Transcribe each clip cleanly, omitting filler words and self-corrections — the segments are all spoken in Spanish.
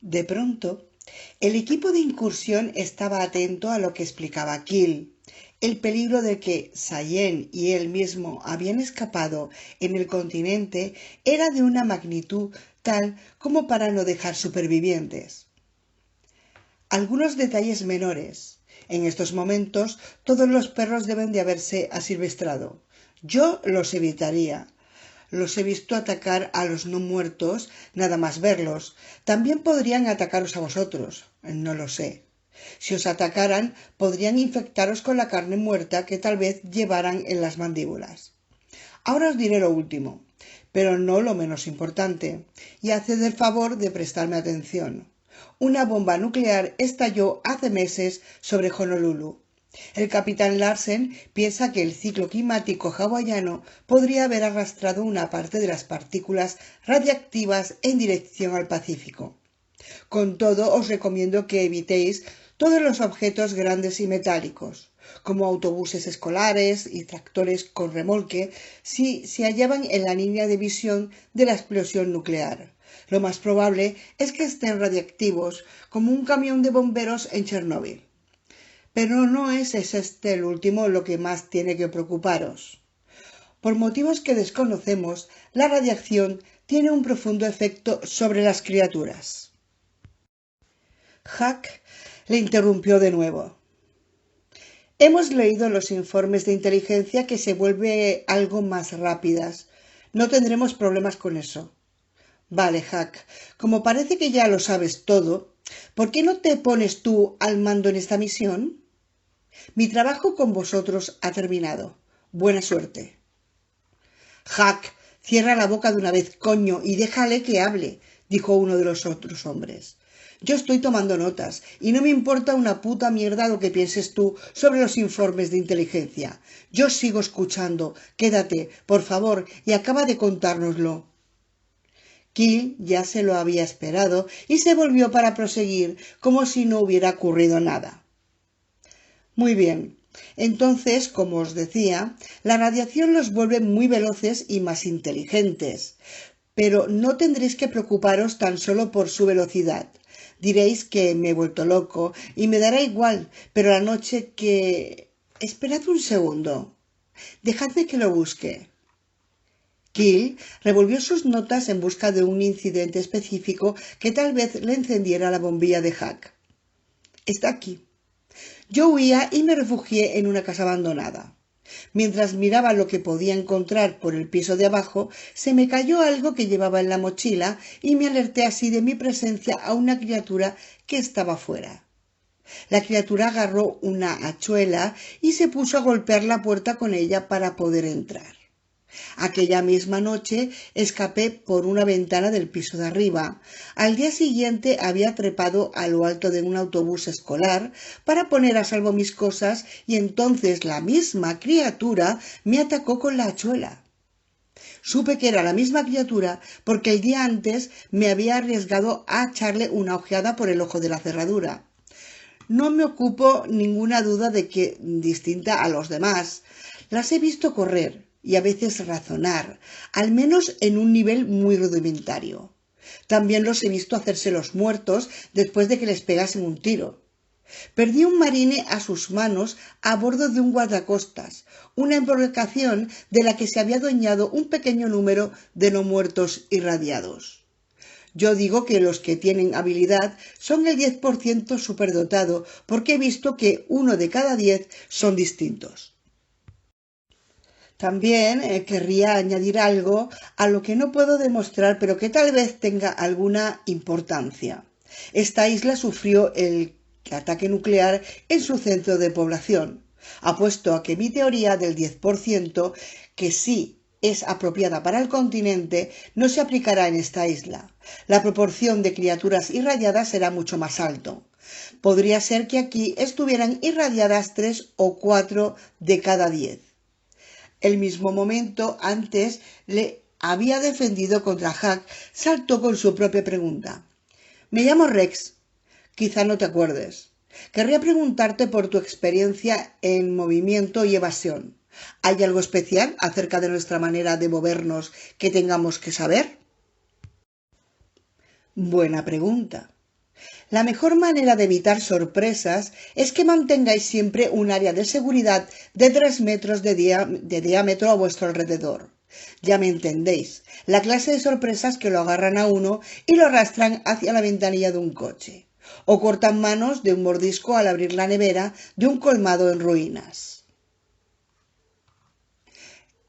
De pronto, el equipo de incursión estaba atento a lo que explicaba Kill. El peligro de que Sayen y él mismo habían escapado en el continente era de una magnitud tal como para no dejar supervivientes. Algunos detalles menores. En estos momentos todos los perros deben de haberse asilvestrado. Yo los evitaría. Los he visto atacar a los no muertos, nada más verlos. También podrían atacaros a vosotros. No lo sé. Si os atacaran, podrían infectaros con la carne muerta que tal vez llevaran en las mandíbulas. Ahora os diré lo último, pero no lo menos importante, y haced el favor de prestarme atención. Una bomba nuclear estalló hace meses sobre Honolulu. El capitán Larsen piensa que el ciclo climático hawaiano podría haber arrastrado una parte de las partículas radiactivas en dirección al Pacífico. Con todo, os recomiendo que evitéis todos los objetos grandes y metálicos, como autobuses escolares y tractores con remolque, si se hallaban en la línea de visión de la explosión nuclear. Lo más probable es que estén radiactivos, como un camión de bomberos en Chernóbil. Pero no es este el último lo que más tiene que preocuparos. Por motivos que desconocemos, la radiación tiene un profundo efecto sobre las criaturas. Huck le interrumpió de nuevo. Hemos leído los informes de inteligencia que se vuelve algo más rápidas. No tendremos problemas con eso. Vale, Huck, como parece que ya lo sabes todo, ¿por qué no te pones tú al mando en esta misión? Mi trabajo con vosotros ha terminado. Buena suerte. Huck, cierra la boca de una vez, coño, y déjale que hable, dijo uno de los otros hombres. Yo estoy tomando notas, y no me importa una puta mierda lo que pienses tú sobre los informes de inteligencia. Yo sigo escuchando. Quédate, por favor, y acaba de contárnoslo. Kill ya se lo había esperado y se volvió para proseguir como si no hubiera ocurrido nada. Muy bien. Entonces, como os decía, la radiación los vuelve muy veloces y más inteligentes. Pero no tendréis que preocuparos tan solo por su velocidad. Diréis que me he vuelto loco y me dará igual, pero la noche que... Esperad un segundo. Dejadme que lo busque. Kill revolvió sus notas en busca de un incidente específico que tal vez le encendiera la bombilla de Huck. Está aquí. Yo huía y me refugié en una casa abandonada. Mientras miraba lo que podía encontrar por el piso de abajo, se me cayó algo que llevaba en la mochila y me alerté así de mi presencia a una criatura que estaba fuera. La criatura agarró una hachuela y se puso a golpear la puerta con ella para poder entrar. Aquella misma noche escapé por una ventana del piso de arriba. Al día siguiente había trepado a lo alto de un autobús escolar para poner a salvo mis cosas y entonces la misma criatura me atacó con la hachuela. Supe que era la misma criatura porque el día antes me había arriesgado a echarle una ojeada por el ojo de la cerradura. No me ocupo ninguna duda de que, distinta a los demás, las he visto correr y a veces razonar, al menos en un nivel muy rudimentario. También los he visto hacerse los muertos después de que les pegasen un tiro. Perdí un marine a sus manos a bordo de un guardacostas, una embarcación de la que se había adueñado un pequeño número de no muertos irradiados. Yo digo que los que tienen habilidad son el 10% superdotado, porque he visto que 1 de cada 10 son distintos. También querría añadir algo a lo que no puedo demostrar, pero que tal vez tenga alguna importancia. Esta isla sufrió el ataque nuclear en su centro de población. Apuesto a que mi teoría del 10%, que sí es apropiada para el continente, no se aplicará en esta isla. La proporción de criaturas irradiadas será mucho más alto. Podría ser que aquí estuvieran irradiadas 3 o 4 de cada 10. El mismo momento antes le había defendido contra Huck, saltó con su propia pregunta. Me llamo Rex. Quizá no te acuerdes. Querría preguntarte por tu experiencia en movimiento y evasión. ¿Hay algo especial acerca de nuestra manera de movernos que tengamos que saber? Buena pregunta. La mejor manera de evitar sorpresas es que mantengáis siempre un área de seguridad de 3 metros de diámetro a vuestro alrededor. Ya me entendéis, la clase de sorpresas que lo agarran a uno y lo arrastran hacia la ventanilla de un coche, o cortan manos de un mordisco al abrir la nevera de un colmado en ruinas.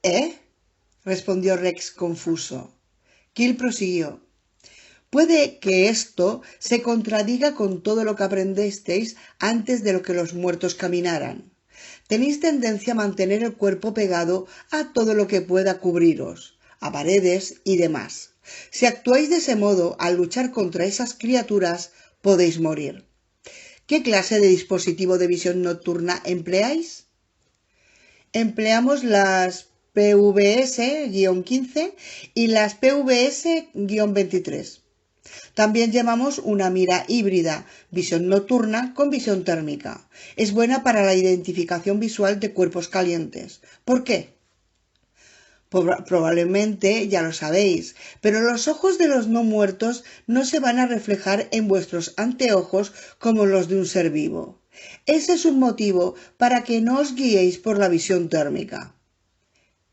¿Eh? Respondió Rex confuso. Kil prosiguió. Puede que esto se contradiga con todo lo que aprendisteis antes de lo que los muertos caminaran. Tenéis tendencia a mantener el cuerpo pegado a todo lo que pueda cubriros, a paredes y demás. Si actuáis de ese modo al luchar contra esas criaturas, podéis morir. ¿Qué clase de dispositivo de visión nocturna empleáis? Empleamos las PVS-15 y las PVS-23. También llevamos una mira híbrida, visión nocturna con visión térmica. Es buena para la identificación visual de cuerpos calientes. ¿Por qué? Probablemente ya lo sabéis, pero los ojos de los no muertos no se van a reflejar en vuestros anteojos como los de un ser vivo. Ese es un motivo para que no os guiéis por la visión térmica.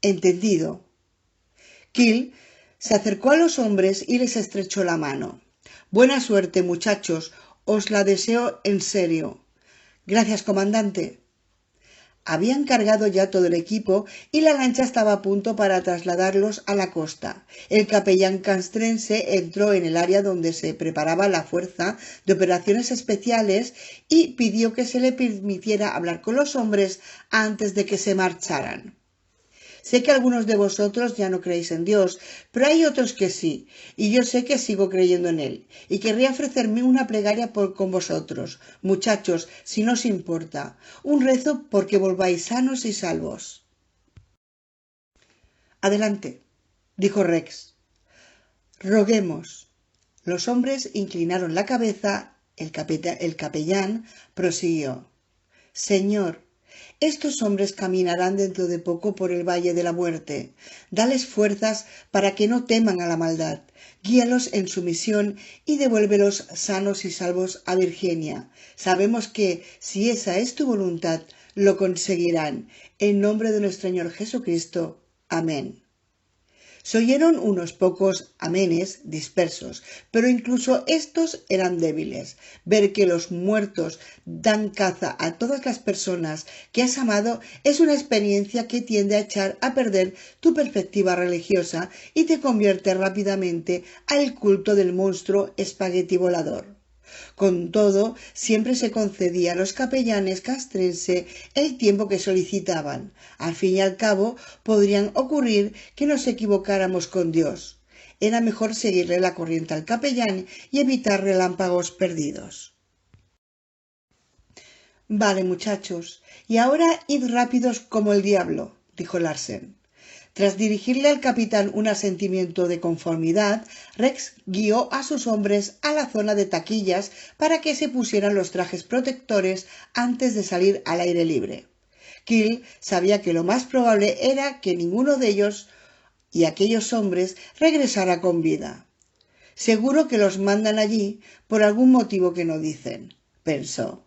Entendido. Kil se acercó a los hombres y les estrechó la mano. Buena suerte, muchachos, os la deseo en serio. Gracias, comandante. Habían cargado ya todo el equipo y la lancha estaba a punto para trasladarlos a la costa. El capellán castrense entró en el área donde se preparaba la fuerza de operaciones especiales y pidió que se le permitiera hablar con los hombres antes de que se marcharan. Sé que algunos de vosotros ya no creéis en Dios, pero hay otros que sí, y yo sé que sigo creyendo en Él, y querría ofrecerme una plegaria con vosotros, muchachos, si no os importa, un rezo porque volváis sanos y salvos. Adelante, dijo Rex. Roguemos. Los hombres inclinaron la cabeza, el capellán prosiguió. Señor, estos hombres caminarán dentro de poco por el valle de la muerte. Dales fuerzas para que no teman a la maldad. Guíalos en su misión y devuélvelos sanos y salvos a Virginia. Sabemos que, si esa es tu voluntad, lo conseguirán. En nombre de nuestro Señor Jesucristo. Amén. Se oyeron unos pocos amenes dispersos, pero incluso estos eran débiles. Ver que los muertos dan caza a todas las personas que has amado es una experiencia que tiende a echar a perder tu perspectiva religiosa y te convierte rápidamente al culto del monstruo espagueti volador. Con todo, siempre se concedía a los capellanes castrense el tiempo que solicitaban. Al fin y al cabo, podrían ocurrir que nos equivocáramos con Dios. Era mejor seguirle la corriente al capellán y evitar relámpagos perdidos. Vale, muchachos, y ahora id rápidos como el diablo, dijo Larsen. Tras dirigirle al capitán un asentimiento de conformidad, Rex guió a sus hombres a la zona de taquillas para que se pusieran los trajes protectores antes de salir al aire libre. Kil sabía que lo más probable era que ninguno de ellos y aquellos hombres regresara con vida. Seguro que los mandan allí por algún motivo que no dicen, pensó.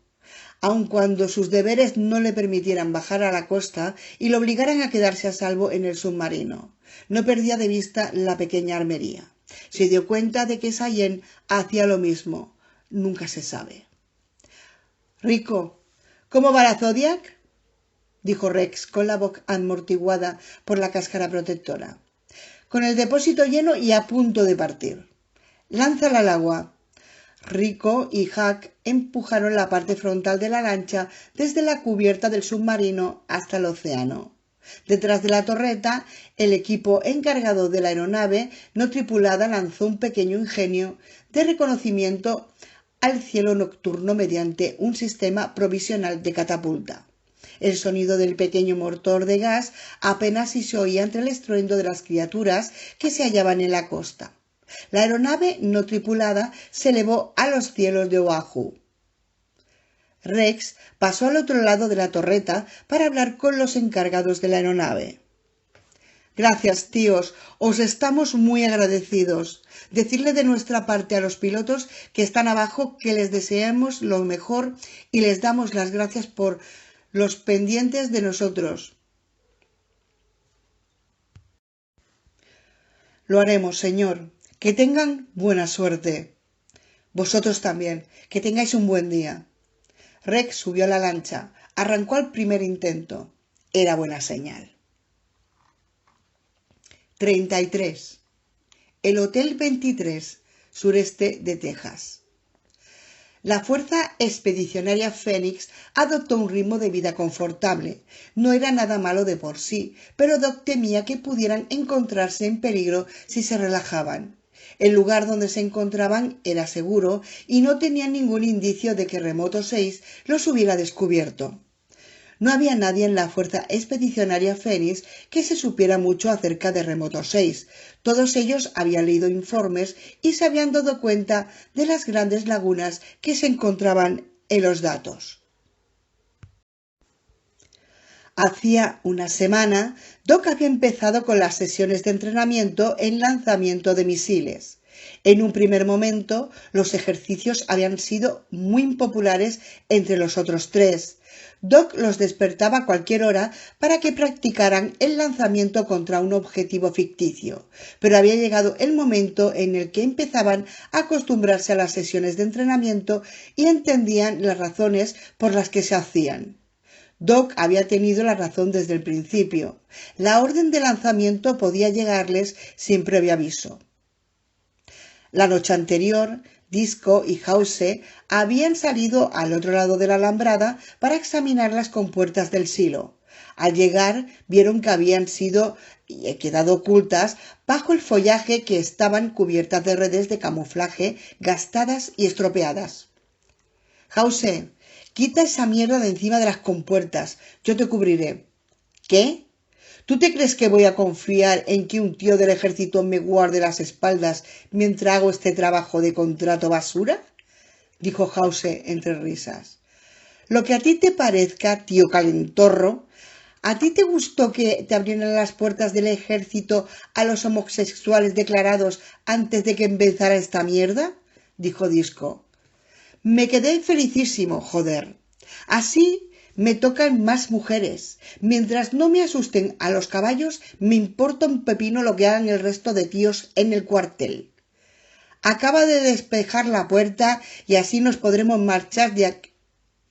Aun cuando sus deberes no le permitieran bajar a la costa y lo obligaran a quedarse a salvo en el submarino. No perdía de vista la pequeña armería. Se dio cuenta de que Sayen hacía lo mismo. Nunca se sabe. Rico, ¿cómo va la Zodiac? Dijo Rex con la voz amortiguada por la cáscara protectora. Con el depósito lleno y a punto de partir. Lánzala al agua. Rico y Huck empujaron la parte frontal de la lancha desde la cubierta del submarino hasta el océano. Detrás de la torreta, el equipo encargado de la aeronave no tripulada lanzó un pequeño ingenio de reconocimiento al cielo nocturno mediante un sistema provisional de catapulta. El sonido del pequeño motor de gas apenas si se oía entre el estruendo de las criaturas que se hallaban en la costa. La aeronave no tripulada se elevó a los cielos de Oahu. Rex pasó al otro lado de la torreta para hablar con los encargados de la aeronave. Gracias, tíos. Os estamos muy agradecidos. Decirle de nuestra parte a los pilotos que están abajo que les deseamos lo mejor y les damos las gracias por los pendientes de nosotros. Lo haremos, señor. Que tengan buena suerte. Vosotros también. Que tengáis un buen día. Rex subió a la lancha. Arrancó al primer intento. Era buena señal. 33. El Hotel 23, sureste de Texas. La Fuerza Expedicionaria Fénix adoptó un ritmo de vida confortable. No era nada malo de por sí, pero Doc temía que pudieran encontrarse en peligro si se relajaban. El lugar donde se encontraban era seguro y no tenían ningún indicio de que Remoto 6 los hubiera descubierto. No había nadie en la Fuerza Expedicionaria Fénix que se supiera mucho acerca de Remoto 6. Todos ellos habían leído informes y se habían dado cuenta de las grandes lagunas que se encontraban en los datos. Hacía una semana, Doc había empezado con las sesiones de entrenamiento en lanzamiento de misiles. En un primer momento, los ejercicios habían sido muy impopulares entre los otros tres. Doc los despertaba a cualquier hora para que practicaran el lanzamiento contra un objetivo ficticio, pero había llegado el momento en el que empezaban a acostumbrarse a las sesiones de entrenamiento y entendían las razones por las que se hacían. Doc había tenido la razón desde el principio. La orden de lanzamiento podía llegarles sin previo aviso. La noche anterior, Disco y House habían salido al otro lado de la alambrada para examinar las compuertas del silo. Al llegar, vieron que habían sido quedado ocultas bajo el follaje, que estaban cubiertas de redes de camuflaje gastadas y estropeadas. House, quita esa mierda de encima de las compuertas. Yo te cubriré. ¿Qué? ¿Tú te crees que voy a confiar en que un tío del ejército me guarde las espaldas mientras hago este trabajo de contrato basura? Dijo House entre risas. Lo que a ti te parezca, tío calentorro. ¿A ti te gustó que te abrieran las puertas del ejército a los homosexuales declarados antes de que empezara esta mierda? Dijo Disco. Me quedé felicísimo, joder. Así me tocan más mujeres. Mientras no me asusten a los caballos, me importa un pepino lo que hagan el resto de tíos en el cuartel. Acaba de despejar la puerta y así nos podremos marchar de aquí.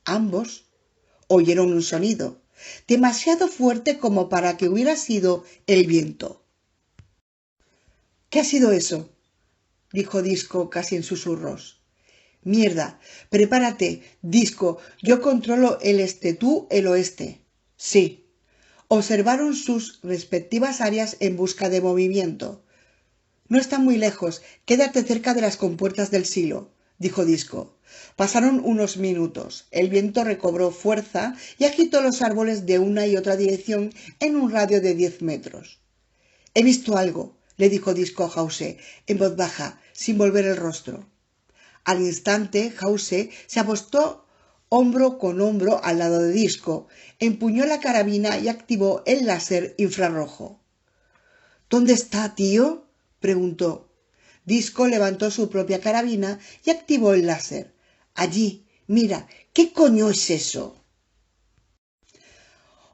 Ambos oyeron un sonido, demasiado fuerte como para que hubiera sido el viento. ¿Qué ha sido eso? Dijo Disco casi en susurros. Mierda, prepárate, Disco, yo controlo el este, tú el oeste. Sí. Observaron sus respectivas áreas en busca de movimiento. No están muy lejos, quédate cerca de las compuertas del silo, dijo Disco. Pasaron unos minutos. El viento recobró fuerza y agitó los árboles de una y otra dirección en un radio de 10 metros. He visto algo, le dijo Disco a House en voz baja, sin volver el rostro. Al instante, House se apostó hombro con hombro al lado de Disco, empuñó la carabina y activó el láser infrarrojo. ¿Dónde está, tío?, preguntó. Disco levantó su propia carabina y activó el láser. Allí, mira, ¿qué coño es eso?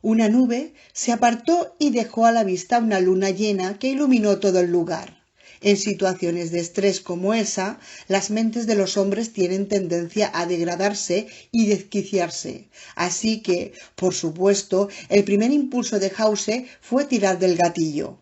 Una nube se apartó y dejó a la vista una luna llena que iluminó todo el lugar. En situaciones de estrés como esa, las mentes de los hombres tienen tendencia a degradarse y desquiciarse. Así que, por supuesto, el primer impulso de House fue tirar del gatillo.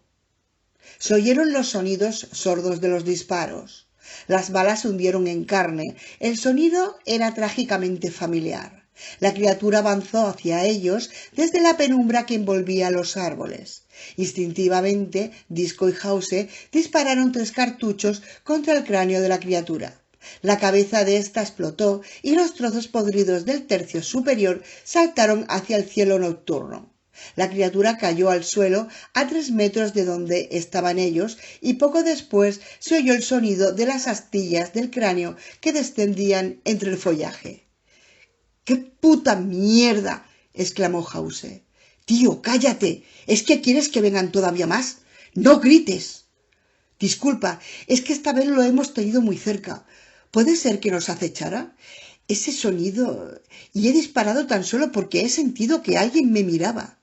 Se oyeron los sonidos sordos de los disparos. Las balas se hundieron en carne. El sonido era trágicamente familiar. La criatura avanzó hacia ellos desde la penumbra que envolvía los árboles. Instintivamente, Disco y House dispararon 3 cartuchos contra el cráneo de la criatura. La cabeza de ésta explotó y los trozos podridos del tercio superior saltaron hacia el cielo nocturno. La criatura cayó al suelo a 3 metros de donde estaban ellos y poco después se oyó el sonido de las astillas del cráneo que descendían entre el follaje. —¡Qué puta mierda! —exclamó House. Tío, cállate. ¿Es que quieres que vengan todavía más? No grites. Disculpa, es que esta vez lo hemos tenido muy cerca. ¿Puede ser que nos acechara? Ese sonido... Y he disparado tan solo porque he sentido que alguien me miraba.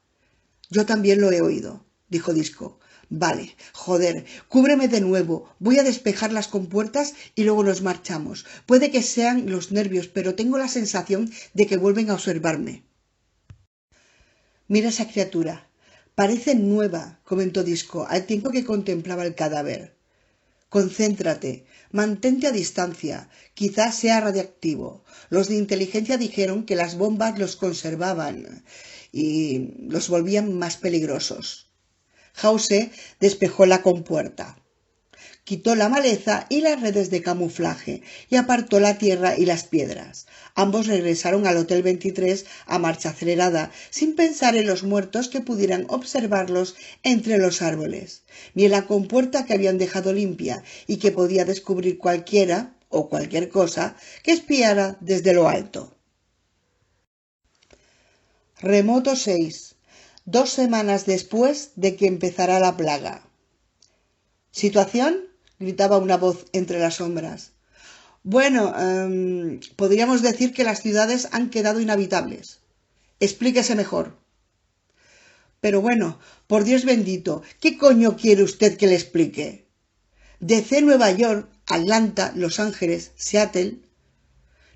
Yo también lo he oído, dijo Disco. Vale, joder, cúbreme de nuevo. Voy a despejar las compuertas y luego nos marchamos. Puede que sean los nervios, pero tengo la sensación de que vuelven a observarme. Mira esa criatura. Parece nueva, comentó Disco, al tiempo que contemplaba el cadáver. Concéntrate, mantente a distancia. Quizás sea radiactivo. Los de inteligencia dijeron que las bombas los conservaban y los volvían más peligrosos. House despejó la compuerta, quitó la maleza y las redes de camuflaje y apartó la tierra y las piedras. Ambos regresaron al Hotel 23 a marcha acelerada, sin pensar en los muertos que pudieran observarlos entre los árboles, ni en la compuerta que habían dejado limpia y que podía descubrir cualquiera o cualquier cosa que espiara desde lo alto. Remoto 6. 2 semanas después de que empezara la plaga. ¿Situación? Gritaba una voz entre las sombras. Bueno, podríamos decir que las ciudades han quedado inhabitables. Explíquese mejor. Pero bueno, por Dios bendito, ¿qué coño quiere usted que le explique? DC Nueva York, Atlanta, Los Ángeles, Seattle.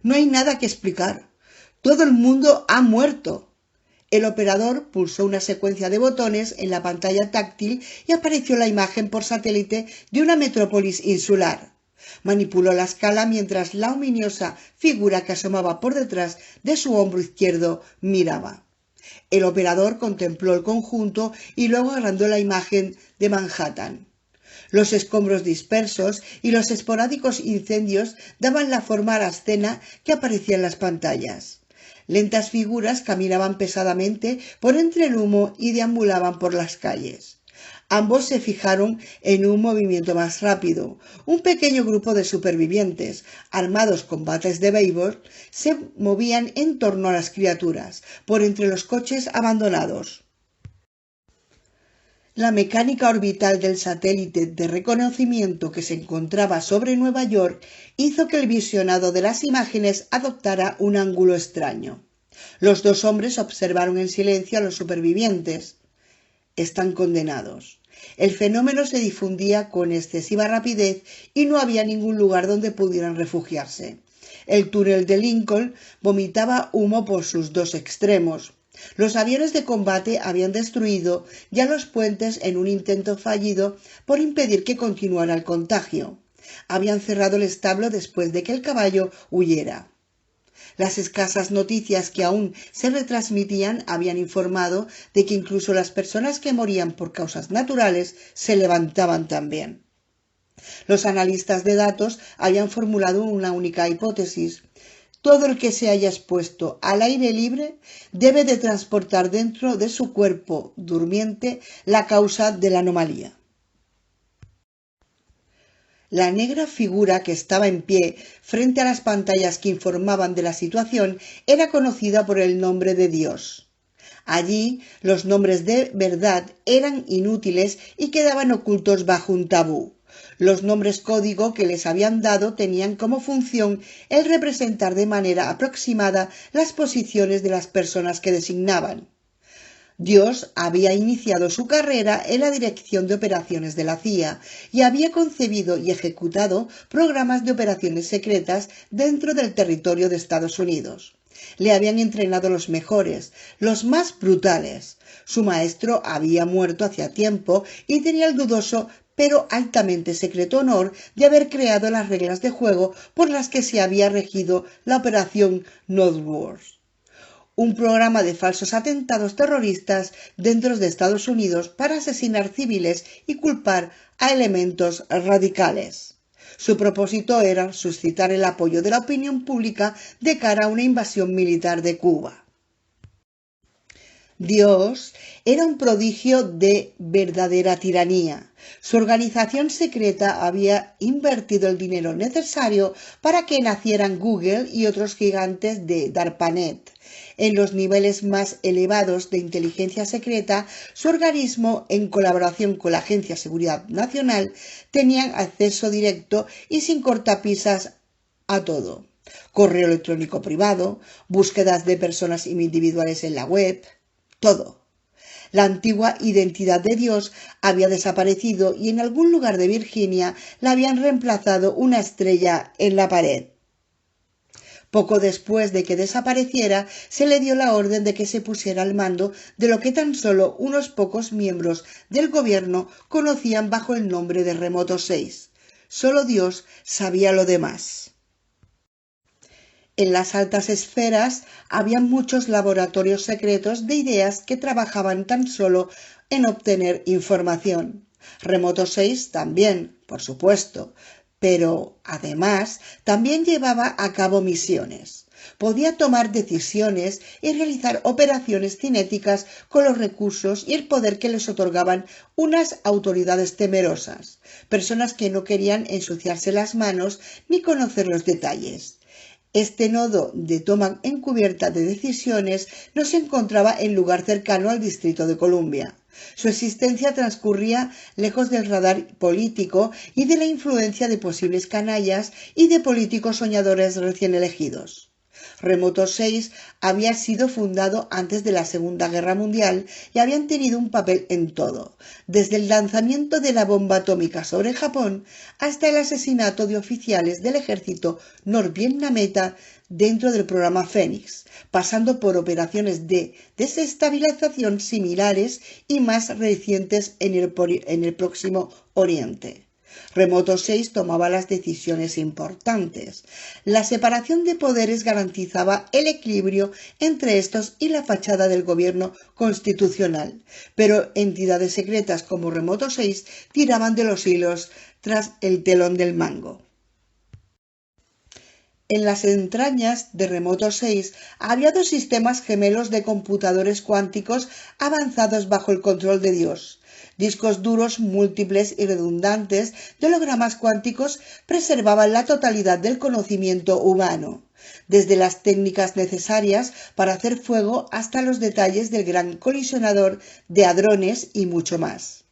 No hay nada que explicar. Todo el mundo ha muerto. El operador pulsó una secuencia de botones en la pantalla táctil y apareció la imagen por satélite de una metrópolis insular. Manipuló la escala mientras la ominiosa figura que asomaba por detrás de su hombro izquierdo miraba. El operador contempló el conjunto y luego agrandó la imagen de Manhattan. Los escombros dispersos y los esporádicos incendios daban la forma a la escena que aparecía en las pantallas. Lentas figuras caminaban pesadamente por entre el humo y deambulaban por las calles. Ambos se fijaron en un movimiento más rápido. Un pequeño grupo de supervivientes, armados con bates de béisbol, se movían en torno a las criaturas, por entre los coches abandonados. La mecánica orbital del satélite de reconocimiento que se encontraba sobre Nueva York hizo que el visionado de las imágenes adoptara un ángulo extraño. Los dos hombres observaron en silencio a los supervivientes. Están condenados. El fenómeno se difundía con excesiva rapidez y no había ningún lugar donde pudieran refugiarse. El túnel de Lincoln vomitaba humo por sus dos extremos. Los aviones de combate habían destruido ya los puentes en un intento fallido por impedir que continuara el contagio. Habían cerrado el establo después de que el caballo huyera. Las escasas noticias que aún se retransmitían habían informado de que incluso las personas que morían por causas naturales se levantaban también. Los analistas de datos habían formulado una única hipótesis. Todo el que se haya expuesto al aire libre debe de transportar dentro de su cuerpo durmiente la causa de la anomalía. La negra figura que estaba en pie frente a las pantallas que informaban de la situación era conocida por el nombre de Dios. Allí los nombres de verdad eran inútiles y quedaban ocultos bajo un tabú. Los nombres código que les habían dado tenían como función el representar de manera aproximada las posiciones de las personas que designaban. Dios había iniciado su carrera en la dirección de operaciones de la CIA y había concebido y ejecutado programas de operaciones secretas dentro del territorio de Estados Unidos. Le habían entrenado los mejores, los más brutales. Su maestro había muerto hacía tiempo y tenía el dudoso pero altamente secreto honor de haber creado las reglas de juego por las que se había regido la operación Northward, un programa de falsos atentados terroristas dentro de Estados Unidos para asesinar civiles y culpar a elementos radicales. Su propósito era suscitar el apoyo de la opinión pública de cara a una invasión militar de Cuba. Dios era un prodigio de verdadera tiranía. Su organización secreta había invertido el dinero necesario para que nacieran Google y otros gigantes de DARPANET. En los niveles más elevados de inteligencia secreta, su organismo, en colaboración con la Agencia de Seguridad Nacional, tenían acceso directo y sin cortapisas a todo. Correo electrónico privado, búsquedas de personas individuales en la web, todo. La antigua identidad de Dios había desaparecido y en algún lugar de Virginia la habían reemplazado una estrella en la pared. Poco después de que desapareciera, se le dio la orden de que se pusiera al mando de lo que tan solo unos pocos miembros del gobierno conocían bajo el nombre de Remoto 6. Solo Dios sabía lo demás. En las altas esferas había muchos laboratorios secretos de ideas que trabajaban tan solo en obtener información. Remoto 6 también, por supuesto, pero además también llevaba a cabo misiones. Podía tomar decisiones y realizar operaciones cinéticas con los recursos y el poder que les otorgaban unas autoridades temerosas, personas que no querían ensuciarse las manos ni conocer los detalles. Este nodo de toma encubierta de decisiones no se encontraba en lugar cercano al Distrito de Columbia. Su existencia transcurría lejos del radar político y de la influencia de posibles canallas y de políticos soñadores recién elegidos. Remoto 6 había sido fundado antes de la Segunda Guerra Mundial y habían tenido un papel en todo, desde el lanzamiento de la bomba atómica sobre Japón hasta el asesinato de oficiales del ejército norvietnamita dentro del programa Fénix, pasando por operaciones de desestabilización similares y más recientes en el Próximo Oriente. Remoto 6 tomaba las decisiones importantes. La separación de poderes garantizaba el equilibrio entre estos y la fachada del gobierno constitucional, pero entidades secretas como Remoto 6 tiraban de los hilos tras el telón del mango. En las entrañas de Remoto 6 había dos sistemas gemelos de computadores cuánticos avanzados bajo el control de Dios. Discos duros múltiples y redundantes de hologramas cuánticos preservaban la totalidad del conocimiento humano, desde las técnicas necesarias para hacer fuego hasta los detalles del gran colisionador de hadrones y mucho más.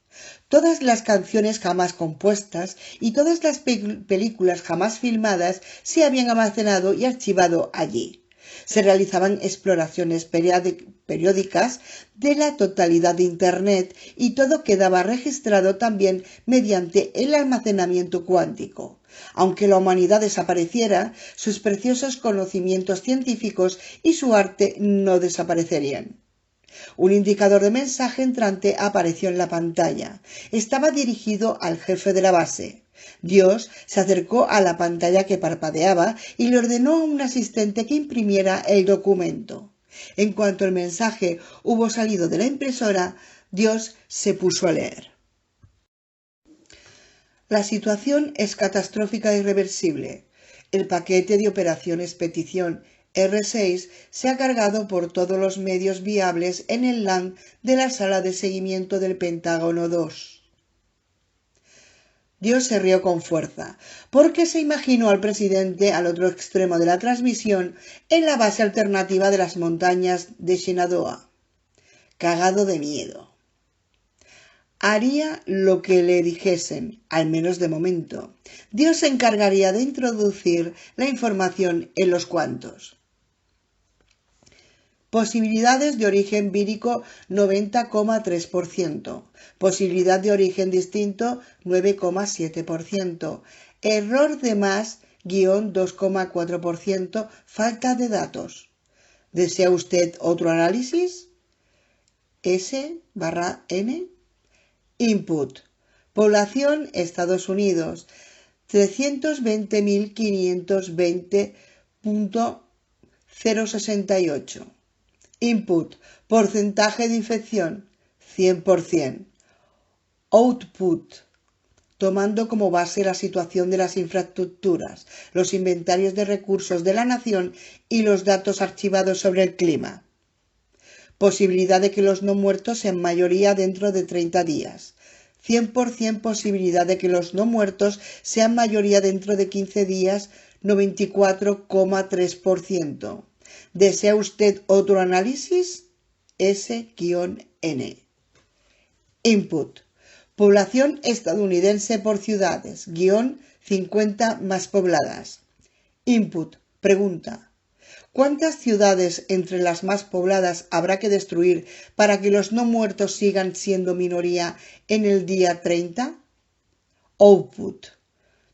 Todas las canciones jamás compuestas y todas las películas jamás filmadas se habían almacenado y archivado allí. Se realizaban exploraciones periódicas de la totalidad de Internet y todo quedaba registrado también mediante el almacenamiento cuántico. Aunque la humanidad desapareciera, sus preciosos conocimientos científicos y su arte no desaparecerían. Un indicador de mensaje entrante apareció en la pantalla. Estaba dirigido al jefe de la base. Dios se acercó a la pantalla que parpadeaba y le ordenó a un asistente que imprimiera el documento. En cuanto el mensaje hubo salido de la impresora, Dios se puso a leer. La situación es catastrófica e irreversible. El paquete de operaciones petición R6 se ha cargado por todos los medios viables en el LAN de la sala de seguimiento del Pentágono 2. Dios se rió con fuerza, porque se imaginó al presidente al otro extremo de la transmisión en la base alternativa de las montañas de Shenandoah, cagado de miedo. Haría lo que le dijesen, al menos de momento. Dios se encargaría de introducir la información en los cuantos. Posibilidades de origen vírico 90,3%. Posibilidad de origen distinto 9,7%. Error de más -2,4%. Falta de datos. ¿Desea usted otro análisis? S/N. Input. Población Estados Unidos 320.520.068. Input. Porcentaje de infección 100%. Output. Tomando como base la situación de las infraestructuras, los inventarios de recursos de la nación y los datos archivados sobre el clima. Posibilidad de que los no muertos sean mayoría dentro de 30 días. 100% posibilidad de que los no muertos sean mayoría dentro de 15 días, 94,3%. ¿Desea usted otro análisis? S-N. Input. Población estadounidense por ciudades, 50 más pobladas. Input. Pregunta. ¿Cuántas ciudades entre las más pobladas habrá que destruir para que los no muertos sigan siendo minoría en el día 30? Output.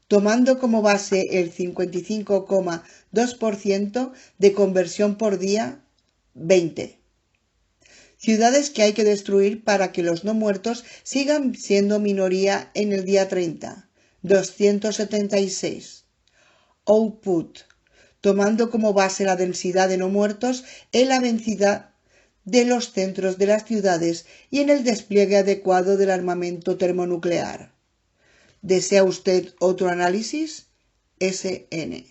Tomando como base el 55,2% de conversión por día, 20. Ciudades que hay que destruir para que los no muertos sigan siendo minoría en el día 30, 276. Output. Tomando como base la densidad de no muertos en la densidad de los centros de las ciudades y en el despliegue adecuado del armamento termonuclear. ¿Desea usted otro análisis? S-N.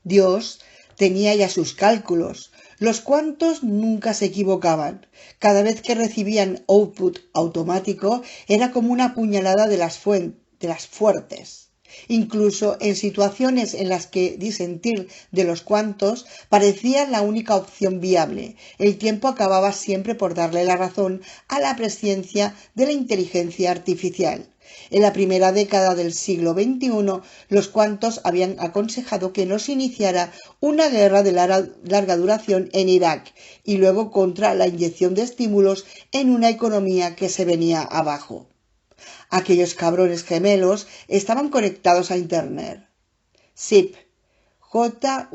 Dios tenía ya sus cálculos, los cuantos nunca se equivocaban. Cada vez que recibían output automático era como una puñalada de las fuertes. Incluso en situaciones en las que disentir de los cuantos parecía la única opción viable, el tiempo acababa siempre por darle la razón a la presciencia de la inteligencia artificial. En la primera década del siglo XXI, los cuantos habían aconsejado que no se iniciara una guerra de larga duración en Irak y luego contra la inyección de estímulos en una economía que se venía abajo. Aquellos cabrones gemelos estaban conectados a Internet. SIP, JWICS,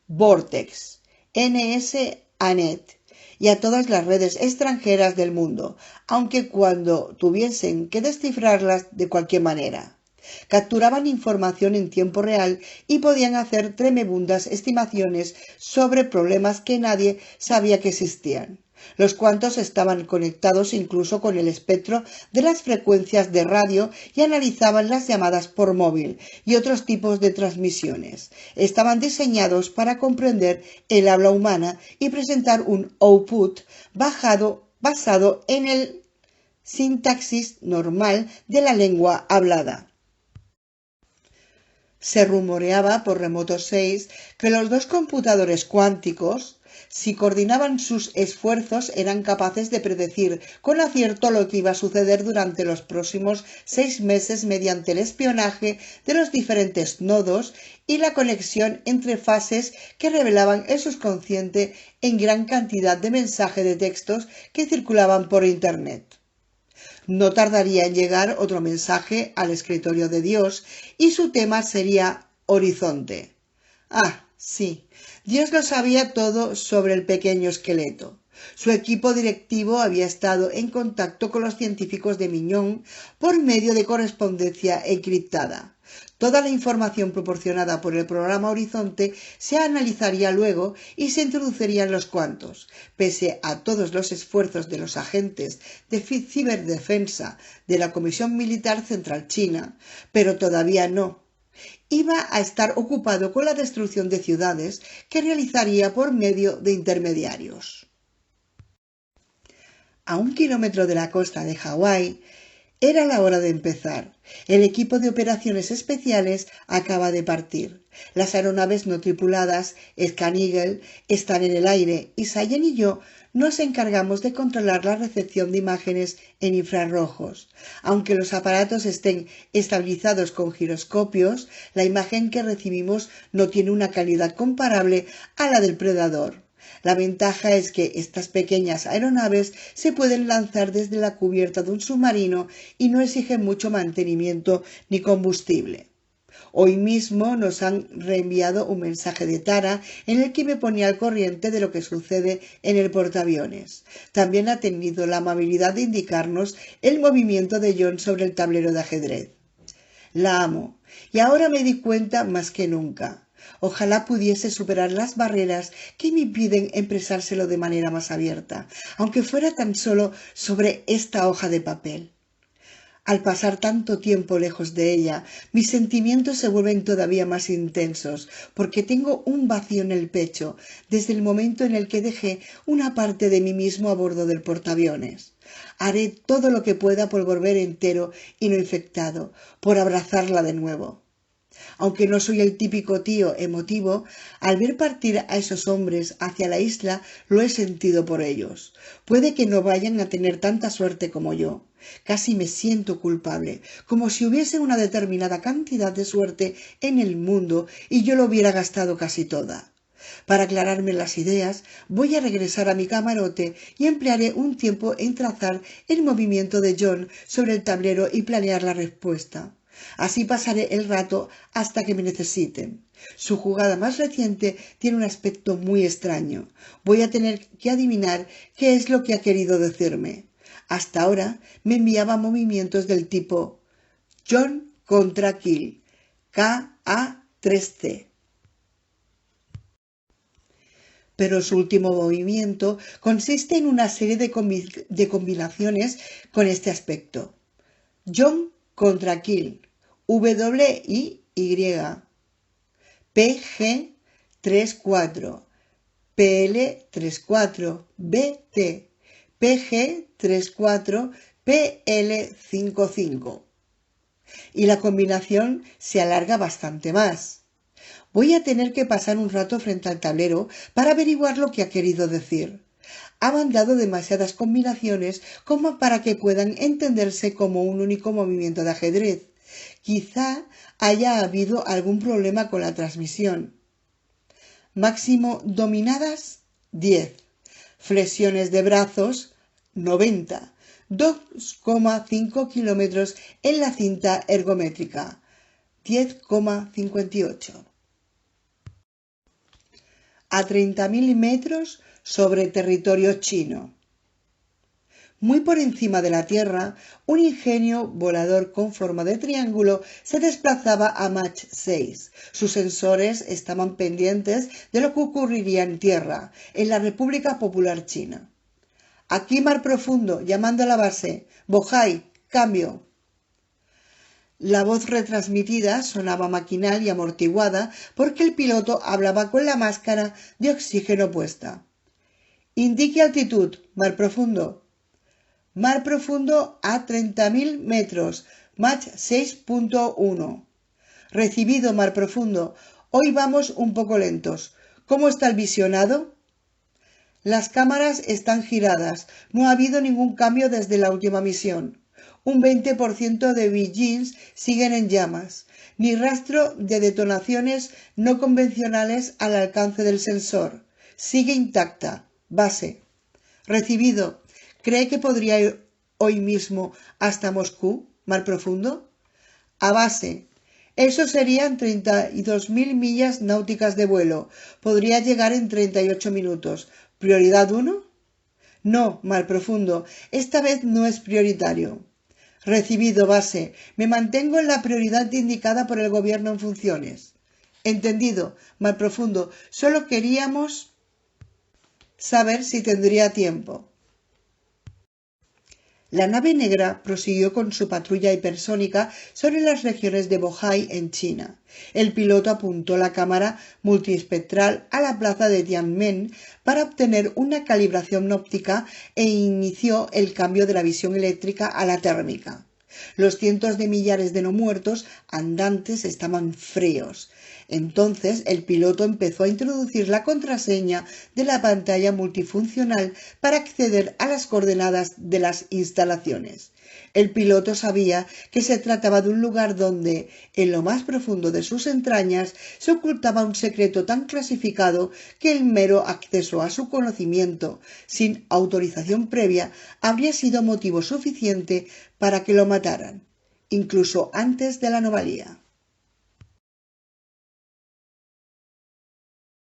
Vortex, NS-ANET y a todas las redes extranjeras del mundo, aunque cuando tuviesen que descifrarlas de cualquier manera. Capturaban información en tiempo real y podían hacer tremebundas estimaciones sobre problemas que nadie sabía que existían. Los cuantos estaban conectados incluso con el espectro de las frecuencias de radio y analizaban las llamadas por móvil y otros tipos de transmisiones. Estaban diseñados para comprender el habla humana y presentar un output basado en el sintaxis normal de la lengua hablada. Se rumoreaba por Remoto 6 que los dos computadores cuánticos, si coordinaban sus esfuerzos, eran capaces de predecir con acierto lo que iba a suceder durante los próximos 6 meses mediante el espionaje de los diferentes nodos y la conexión entre fases que revelaban el subconsciente en gran cantidad de mensajes de textos que circulaban por Internet. No tardaría en llegar otro mensaje al escritorio de Dios y su tema sería Horizonte. Ah, sí, Dios lo sabía todo sobre el pequeño esqueleto. Su equipo directivo había estado en contacto con los científicos de Miñón por medio de correspondencia encriptada. Toda la información proporcionada por el programa Horizonte se analizaría luego y se introduciría en los cuantos. Pese a todos los esfuerzos de los agentes de ciberdefensa de la Comisión Militar Central China, pero todavía no. Iba a estar ocupado con la destrucción de ciudades que realizaría por medio de intermediarios. A 1 kilómetro de la costa de Hawái, era la hora de empezar. El equipo de operaciones especiales acaba de partir. Las aeronaves no tripuladas, Scan Eagle, están en el aire y Sayen y yo nos encargamos de controlar la recepción de imágenes en infrarrojos. Aunque los aparatos estén estabilizados con giroscopios, la imagen que recibimos no tiene una calidad comparable a la del predador. La ventaja es que estas pequeñas aeronaves se pueden lanzar desde la cubierta de un submarino y no exigen mucho mantenimiento ni combustible. Hoy mismo nos han reenviado un mensaje de Tara en el que me ponía al corriente de lo que sucede en el portaaviones. También ha tenido la amabilidad de indicarnos el movimiento de John sobre el tablero de ajedrez. La amo, y ahora me di cuenta más que nunca. Ojalá pudiese superar las barreras que me impiden expresárselo de manera más abierta, aunque fuera tan solo sobre esta hoja de papel. Al pasar tanto tiempo lejos de ella, mis sentimientos se vuelven todavía más intensos, porque tengo un vacío en el pecho desde el momento en el que dejé una parte de mí mismo a bordo del portaaviones. Haré todo lo que pueda por volver entero y no infectado, por abrazarla de nuevo. Aunque no soy el típico tío emotivo, al ver partir a esos hombres hacia la isla lo he sentido por ellos. Puede que no vayan a tener tanta suerte como yo. Casi me siento culpable, como si hubiese una determinada cantidad de suerte en el mundo y yo lo hubiera gastado casi toda. Para aclararme las ideas, voy a regresar a mi camarote y emplearé un tiempo en trazar el movimiento de John sobre el tablero y planear la respuesta. Así pasaré el rato hasta que me necesiten. Su jugada más reciente tiene un aspecto muy extraño. Voy a tener que adivinar qué es lo que ha querido decirme. Hasta ahora me enviaba movimientos del tipo John contra Kill, KA3C. Pero su último movimiento consiste en una serie de combinaciones con este aspecto. John contra Kill, WIY, PG34, PL34, BT, PG34, PL55. Y la combinación se alarga bastante más. Voy a tener que pasar un rato frente al tablero para averiguar lo que ha querido decir. Ha mandado demasiadas combinaciones como para que puedan entenderse como un único movimiento de ajedrez. Quizá haya habido algún problema con la transmisión. Máximo dominadas, 10. Flexiones de brazos, 90. 2,5 kilómetros en la cinta ergométrica, 10,58. A 30.000 metros sobre territorio chino. Muy por encima de la Tierra, un ingenio volador con forma de triángulo se desplazaba a Mach 6. Sus sensores estaban pendientes de lo que ocurriría en Tierra, en la República Popular China. Aquí mar profundo, llamando a la base. Bohai, cambio. La voz retransmitida sonaba maquinal y amortiguada porque el piloto hablaba con la máscara de oxígeno puesta. Indique altitud, mar profundo. Mar profundo a 30.000 metros, Mach 6.1. Recibido, mar profundo. Hoy vamos un poco lentos. ¿Cómo está el visionado? Las cámaras están giradas. No ha habido ningún cambio desde la última misión. Un 20% de Beijing siguen en llamas. Ni rastro de detonaciones no convencionales al alcance del sensor. Sigue intacta. Base. Recibido. ¿Cree que podría ir hoy mismo hasta Moscú, mar profundo? A base. Eso serían 32.000 millas náuticas de vuelo. Podría llegar en 38 minutos. ¿Prioridad 1? No, mar profundo. Esta vez no es prioritario. Recibido, base. Me mantengo en la prioridad indicada por el gobierno en funciones. Entendido, mar profundo. Solo queríamos saber si tendría tiempo. La nave negra prosiguió con su patrulla hipersónica sobre las regiones de Bohai en China. El piloto apuntó la cámara multiespectral a la plaza de Tiananmen para obtener una calibración óptica e inició el cambio de la visión eléctrica a la térmica. Los cientos de millares de no muertos andantes estaban fríos. Entonces el piloto empezó a introducir la contraseña de la pantalla multifuncional para acceder a las coordenadas de las instalaciones. El piloto sabía que se trataba de un lugar donde, en lo más profundo de sus entrañas, se ocultaba un secreto tan clasificado que el mero acceso a su conocimiento, sin autorización previa, habría sido motivo suficiente para que lo mataran, incluso antes de la anomalía.